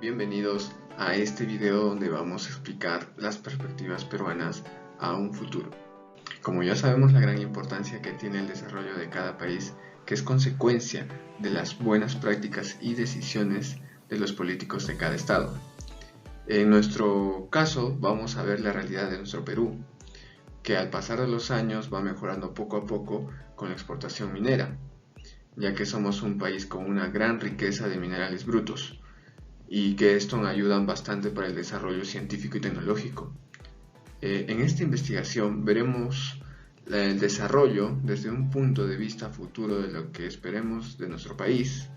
Bienvenidos a este video donde vamos a explicar las perspectivas peruanas a un futuro. Como ya sabemos la gran importancia que tiene el desarrollo de cada país, que es consecuencia de las buenas prácticas y decisiones de los políticos de cada estado. En nuestro caso vamos a ver la realidad de nuestro Perú, que al pasar de los años va mejorando poco a poco con la exportación minera, ya que somos un país con una gran riqueza de minerales brutos, y que esto nos ayudan bastante para el desarrollo científico y tecnológico. En esta investigación veremos el desarrollo desde un punto de vista futuro de lo que esperemos de nuestro país,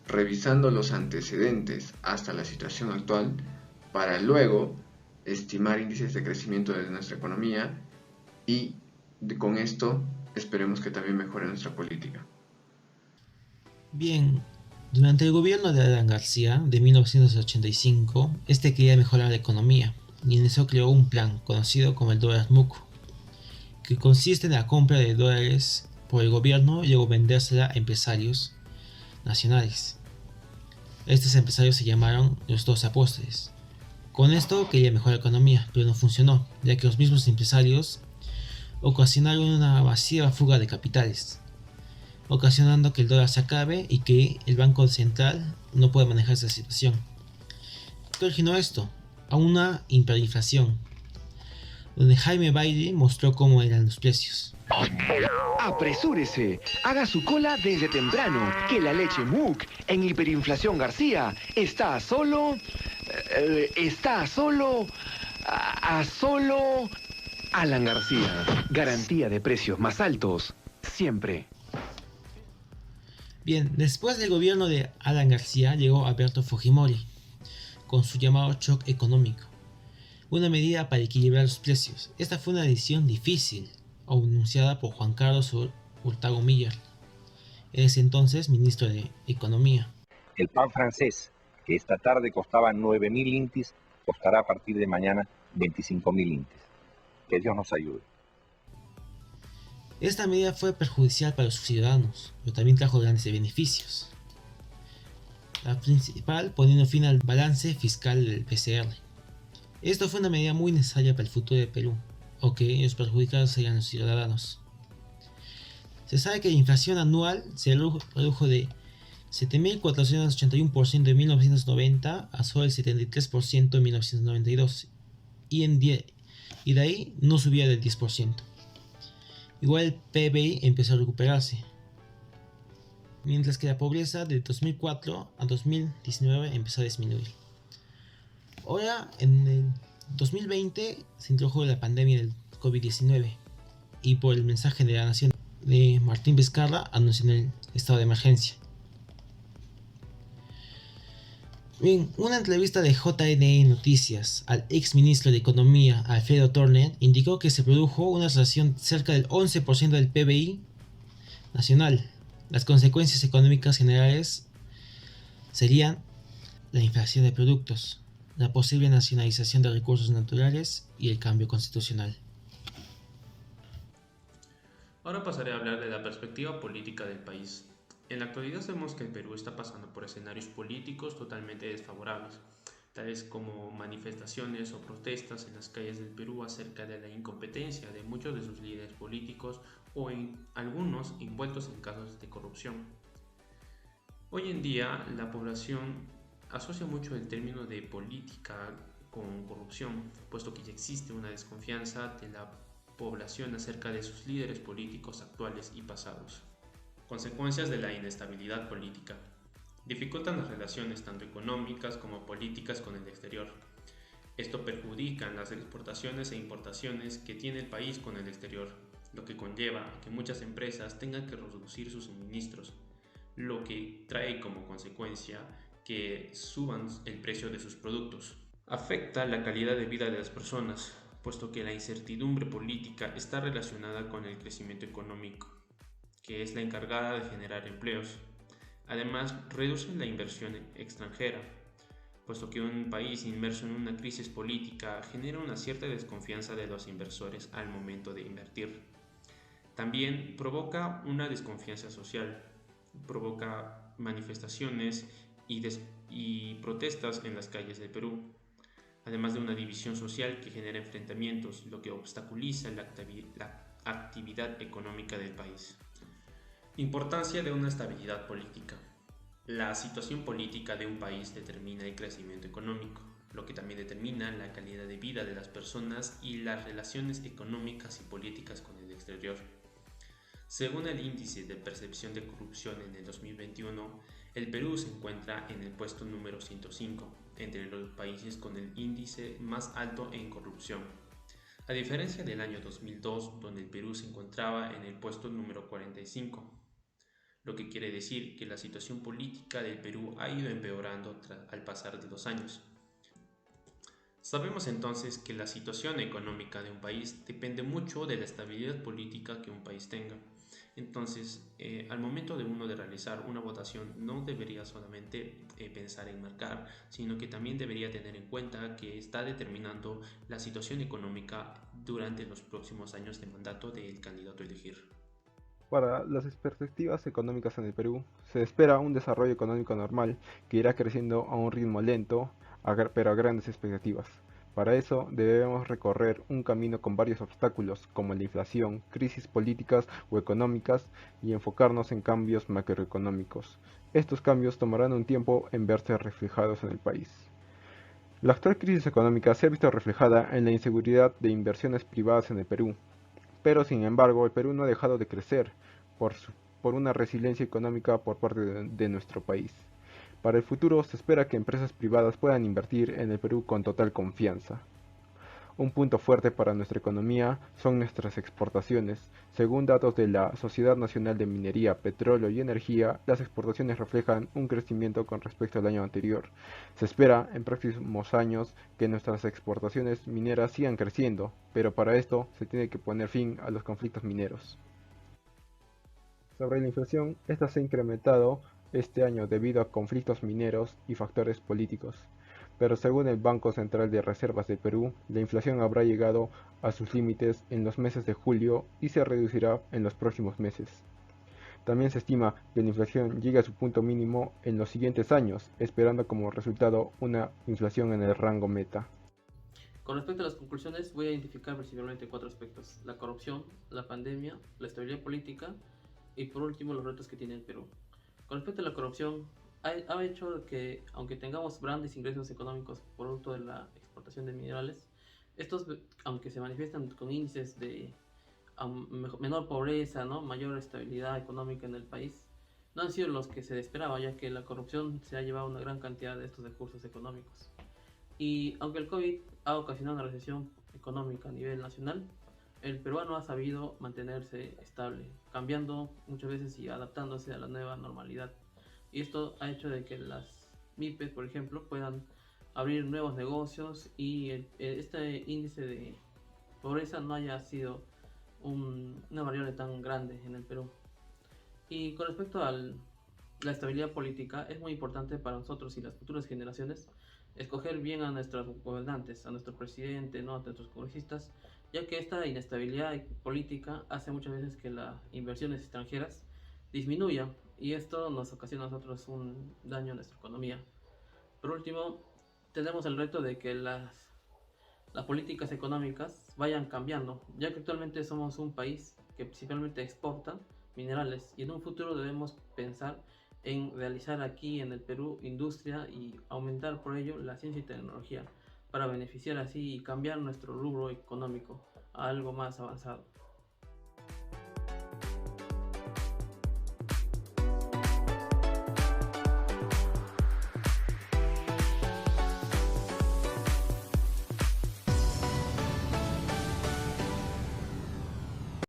revisando los antecedentes hasta la situación actual, para luego estimar índices de crecimiento de nuestra economía y con esto esperemos que también mejore nuestra política. Bien, durante el gobierno de Alan García de 1985, este quería mejorar la economía y en eso creó un plan conocido como el dólar MUC, que consiste en la compra de dólares por el gobierno y luego vendérsela a empresarios nacionales. Estos empresarios se llamaron los 12 apóstoles. Con esto quería mejorar la economía, pero no funcionó, ya que los mismos empresarios ocasionaron una masiva fuga de capitales, ocasionando que el dólar se acabe y que el Banco Central no pueda manejar esa situación. ¿Qué originó esto? A una hiperinflación, donde Jaime Bailey mostró cómo eran los precios. Apresúrese, haga su cola desde temprano, que la leche MUC en Hiperinflación García está a solo Alan García. Garantía de precios más altos, siempre. Bien, después del gobierno de Alan García llegó Alberto Fujimori, con su llamado shock económico, una medida para equilibrar los precios. Esta fue una decisión difícil, anunciada por Juan Carlos Hurtado Miller, en ese entonces ministro de Economía. El pan francés, que esta tarde costaba 9.000 intis, costará a partir de mañana 25.000 intis. Que Dios nos ayude. Esta medida fue perjudicial para los ciudadanos, pero también trajo grandes beneficios. La principal poniendo fin al balance fiscal del PCR. Esto fue una medida muy necesaria para el futuro de Perú, aunque los perjudicados serían los ciudadanos. Se sabe que la inflación anual se redujo de 7.481% en 1990 a solo el 73% en 1992, y de ahí no subía del 10%. Igual el PBI empezó a recuperarse, mientras que la pobreza de 2004 a 2019 empezó a disminuir. Ahora, en el 2020 se introdujo la pandemia del COVID-19 y por el mensaje de la Nación de Martín Vizcarra anunció el estado de emergencia. En una entrevista de JNE Noticias al ex ministro de Economía Alfredo Turner indicó que se produjo una recesión cerca del 11% del PBI nacional. Las consecuencias económicas generales serían la inflación de productos, la posible nacionalización de recursos naturales y el cambio constitucional. Ahora pasaré a hablar de la perspectiva política del país. En la actualidad sabemos que el Perú está pasando por escenarios políticos totalmente desfavorables, tales como manifestaciones o protestas en las calles del Perú acerca de la incompetencia de muchos de sus líderes políticos o en algunos envueltos en casos de corrupción. Hoy en día la población asocia mucho el término de política con corrupción, puesto que ya existe una desconfianza de la población acerca de sus líderes políticos actuales y pasados. Consecuencias de la inestabilidad política. Dificultan las relaciones tanto económicas como políticas con el exterior. Esto perjudica las exportaciones e importaciones que tiene el país con el exterior, lo que conlleva a que muchas empresas tengan que reducir sus suministros, lo que trae como consecuencia que suban el precio de sus productos. Afecta la calidad de vida de las personas, puesto que la incertidumbre política está relacionada con el crecimiento económico, que es la encargada de generar empleos. Además, reduce la inversión extranjera, puesto que un país inmerso en una crisis política genera una cierta desconfianza de los inversores al momento de invertir. También provoca una desconfianza social, provoca manifestaciones y y protestas en las calles del Perú, además de una división social que genera enfrentamientos, lo que obstaculiza la actividad económica del país. Importancia de una estabilidad política. La situación política de un país determina el crecimiento económico, lo que también determina la calidad de vida de las personas y las relaciones económicas y políticas con el exterior. Según el índice de percepción de corrupción en el 2021, el Perú se encuentra en el puesto número 105 entre los países con el índice más alto en corrupción. A diferencia del año 2002, donde el Perú se encontraba en el puesto número 45, lo que quiere decir que la situación política del Perú ha ido empeorando al pasar de los años. Sabemos entonces que la situación económica de un país depende mucho de la estabilidad política que un país tenga. Entonces, al momento de uno de realizar una votación, no debería solamente pensar en marcar, sino que también debería tener en cuenta que está determinando la situación económica durante los próximos años de mandato del candidato a elegir. Para las perspectivas económicas en el Perú, se espera un desarrollo económico normal que irá creciendo a un ritmo lento, pero a grandes expectativas. Para eso debemos recorrer un camino con varios obstáculos como la inflación, crisis políticas o económicas y enfocarnos en cambios macroeconómicos. Estos cambios tomarán un tiempo en verse reflejados en el país. La actual crisis económica se ha visto reflejada en la inseguridad de inversiones privadas en el Perú, pero sin embargo el Perú no ha dejado de crecer por una resiliencia económica por parte de nuestro país. Para el futuro se espera que empresas privadas puedan invertir en el Perú con total confianza. Un punto fuerte para nuestra economía son nuestras exportaciones. Según datos de la Sociedad Nacional de Minería, Petróleo y Energía, las exportaciones reflejan un crecimiento con respecto al año anterior. Se espera en próximos años que nuestras exportaciones mineras sigan creciendo, pero para esto se tiene que poner fin a los conflictos mineros. Sobre la inflación, esta se ha incrementado este año debido a conflictos mineros y factores políticos. Pero según el Banco Central de Reservas de Perú, la inflación habrá llegado a sus límites en los meses de julio y se reducirá en los próximos meses. También se estima que la inflación llegue a su punto mínimo en los siguientes años, esperando como resultado una inflación en el rango meta. Con respecto a las conclusiones, voy a identificar principalmente 4 aspectos: la corrupción, la pandemia, la estabilidad política y por último los retos que tiene el Perú. Con respecto a la corrupción, ha hecho que, aunque tengamos grandes ingresos económicos producto de la exportación de minerales, estos, aunque se manifiestan con índices de menor pobreza, ¿no?, mayor estabilidad económica en el país, no han sido los que se esperaba, ya que la corrupción se ha llevado una gran cantidad de estos recursos económicos. Y aunque el COVID ha ocasionado una recesión económica a nivel nacional, el peruano ha sabido mantenerse estable, cambiando muchas veces y adaptándose a la nueva normalidad. Y esto ha hecho de que las MIPES, por ejemplo, puedan abrir nuevos negocios y este índice de pobreza no haya sido una variable tan grande en el Perú. Y con respecto a la estabilidad política, es muy importante para nosotros y las futuras generaciones escoger bien a nuestros gobernantes, a nuestro presidente, ¿no?, a nuestros congresistas, ya que esta inestabilidad política hace muchas veces que las inversiones extranjeras disminuyan y esto nos ocasiona a nosotros un daño a nuestra economía. Por último, tenemos el reto de que las políticas económicas vayan cambiando, ya que actualmente somos un país que principalmente exporta minerales y en un futuro debemos pensar en realizar aquí en el Perú industria y aumentar por ello la ciencia y tecnología para beneficiar así y cambiar nuestro rubro económico a algo más avanzado.